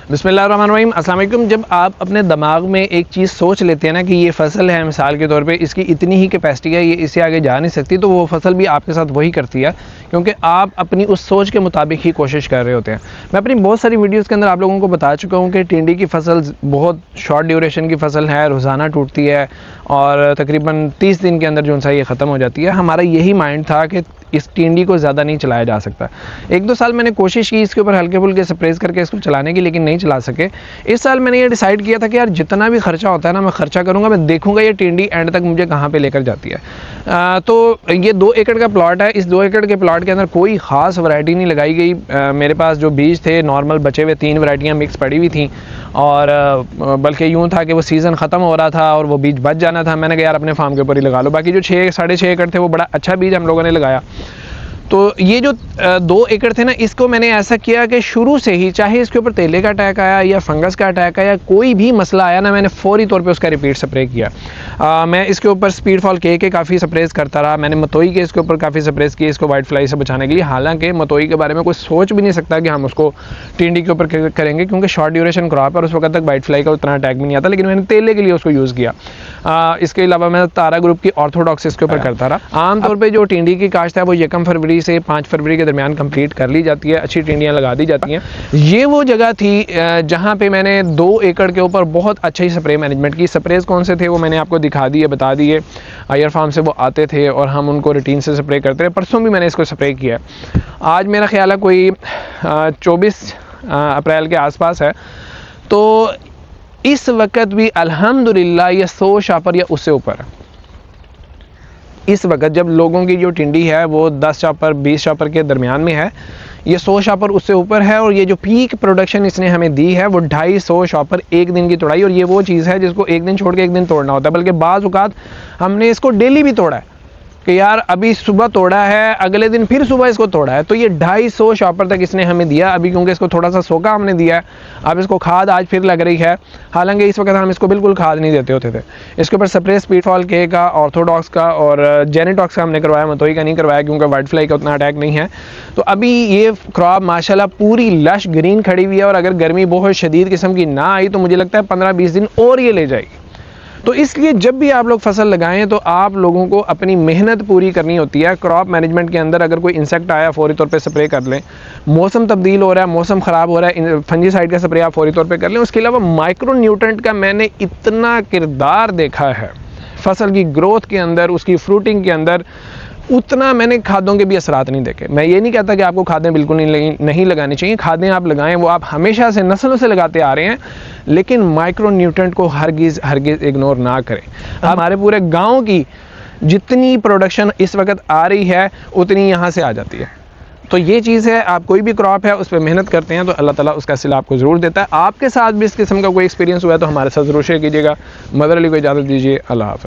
बिस्मिल्लाहिर्रहमानिर्रहीम, अस्सलाम वालेकुम। जब आप अपने दिमाग में एक चीज़ सोच लेते हैं ना कि ये फसल है, मिसाल के तौर पे इसकी इतनी ही कैपेसिटी है, ये इससे आगे जा नहीं सकती, तो वो फसल भी आपके साथ वही करती है, क्योंकि आप अपनी उस सोच के मुताबिक ही कोशिश कर रहे होते हैं। मैं अपनी बहुत सारी वीडियोज़ के अंदर आप लोगों को बता चुका हूँ कि टिंडी की फसल बहुत शॉर्ट ड्यूरेशन की फसल है, रोज़ाना टूटती है और तकरीबन 30 दिन के अंदर जो सा ये ख़त्म हो जाती है। हमारा यही माइंड था कि इस टिंडी को ज़्यादा नहीं चलाया जा सकता। 1-2 साल मैंने कोशिश की इसके ऊपर हल्के फुल्के स्प्रेज करके इसको चलाने की, लेकिन नहीं चला सके। इस साल मैंने ये डिसाइड किया था कि यार जितना भी खर्चा होता है ना, मैं खर्चा करूँगा, मैं देखूँगा ये टिंडी एंड तक मुझे कहाँ पे लेकर जाती है। तो ये 2 एकड़ का प्लॉट है। इस 2 एकड़ के प्लॉट के अंदर कोई ख़ास वैरायटी नहीं लगाई गई। मेरे पास जो बीज थे नॉर्मल बचे हुए 3 वैरायटियाँ मिक्स पड़ी हुई थी, और बल्कि यूँ था कि वो सीज़न ख़त्म हो रहा था और वो बीज बच जाना था। मैंने कहा यार अपने फार्म के ऊपर ही लगा लो। बाकी जो 6-6.5 एकड़ थे वो बड़ा अच्छा बीज हम लोगों ने लगाया। तो ये जो 2 एकड़ थे ना, इसको मैंने ऐसा किया कि शुरू से ही, चाहे इसके ऊपर तेले का अटैक आया या फंगस का अटैक आया, कोई भी मसला आया ना, मैंने फौरी तौर पे उसका रिपीट स्प्रे किया। मैं इसके ऊपर स्पीड फॉल के काफ़ी स्प्रेज करता रहा। मैंने मतोई के इसके ऊपर काफ़ी स्प्रेज किए इसको वाइट फ्लाई से बचाने के लिए। हालांकि मतोई के बारे में कोई सोच भी नहीं सकता कि हम उसको टिंडी के ऊपर करेंगे, क्योंकि शॉर्ट ड्यूरेशन क्रॉप है और उस वक्त तक वाइट फ्लाई का उतना अटैक भी नहीं आता, लेकिन मैंने तेले के लिए उसको यूज़ किया। इसके अलावा मैं तारा ग्रुप की ऑर्थोडॉक्स इसके ऊपर करता रहा। आमतौर पर जो टिंडी की काश्त है वो 1 फरवरी से 5 फरवरी के दरमियान कंप्लीट कर ली जाती है। अच्छी टिंडियां लगा दी जाती हैं। ये वो जगह थी जहां पे मैंने 2 एकड़ के ऊपर बहुत अच्छी स्प्रे मैनेजमेंट की। स्प्रेज कौन से थे वो मैंने आपको दिखा दिए, बता दिए। आयर फार्म से वो आते थे और हम उनको रूटीन से स्प्रे करते रहे। परसों भी मैंने इसको स्प्रे किया। आज मेरा ख्याल है कोई 24 अप्रैल के आसपास है। तो इस वक्त भी अल्हम्दुलिल्लाह ये 100 शापर या उससे ऊपर है। इस वक्त जब लोगों की जो टिंडी है वो 10 शापर 20 शापर के दरमियान में है, ये 100 शापर उससे ऊपर है। और ये जो पीक प्रोडक्शन इसने हमें दी है वो 250 शापर एक दिन की तोड़ाई। और ये वो चीज़ है जिसको एक दिन छोड़ के एक दिन तोड़ना होता है, बल्कि बाज़ औक़ात हमने इसको डेली भी तोड़ा है कि यार अभी सुबह तोड़ा है, अगले दिन फिर सुबह इसको तोड़ा है। तो ये 250 शापर तक इसने हमें दिया। अभी क्योंकि इसको थोड़ा सा सोका हमने दिया है, अब इसको खाद आज फिर लग रही है। हालांकि इस वक्त हम इसको बिल्कुल खाद नहीं देते होते थे। इसके ऊपर स्प्रे स्पीडफॉल के का, ऑर्थोडॉक्स का और जेनेटॉक्स का हमने करवाया, मतोई का नहीं करवाया क्योंकि वाइट फ्लाई का उतना अटैक नहीं है। तो अभी ये क्रॉप माशाल्लाह पूरी लश ग्रीन खड़ी हुई है, और अगर गर्मी बहुत शदीद किस्म की ना आई तो मुझे लगता है 15-20 दिन और ये ले जाएगी। तो इसलिए जब भी आप लोग फसल लगाएं तो आप लोगों को अपनी मेहनत पूरी करनी होती है। क्रॉप मैनेजमेंट के अंदर अगर कोई इंसेक्ट आया फौरी तौर पे स्प्रे कर लें। मौसम तब्दील हो रहा है, मौसम ख़राब हो रहा है, फंजीसाइड का स्प्रे आप फौरी तौर पे कर लें। उसके अलावा माइक्रो न्यूट्रेंट का मैंने इतना किरदार देखा है फसल की ग्रोथ के अंदर, उसकी फ्रूटिंग के अंदर, उतना मैंने खादों के भी असरात नहीं देखे। मैं ये नहीं कहता कि आपको खादें बिल्कुल नहीं लगानी चाहिए। खादें आप लगाएं, वो आप हमेशा से नस्लों से लगाते आ रहे हैं, लेकिन माइक्रो न्यूट्रेंट को हरगिज़ इग्नोर ना करें। हमारे पूरे गांव की जितनी प्रोडक्शन इस वक्त आ रही है उतनी यहाँ से आ जाती है। तो ये चीज़ है, आप कोई भी क्रॉप है उस पर मेहनत करते हैं तो अल्लाह ताला उसका सिला आपको ज़रूर देता है। आपके साथ भी इस किस्म का कोई एक्सपीरियंस हुआ है तो हमारे साथ ज़रूर शेयर कीजिएगा। मदर अली को इजाज़त दीजिए। अल्लाह हाफ़िज़।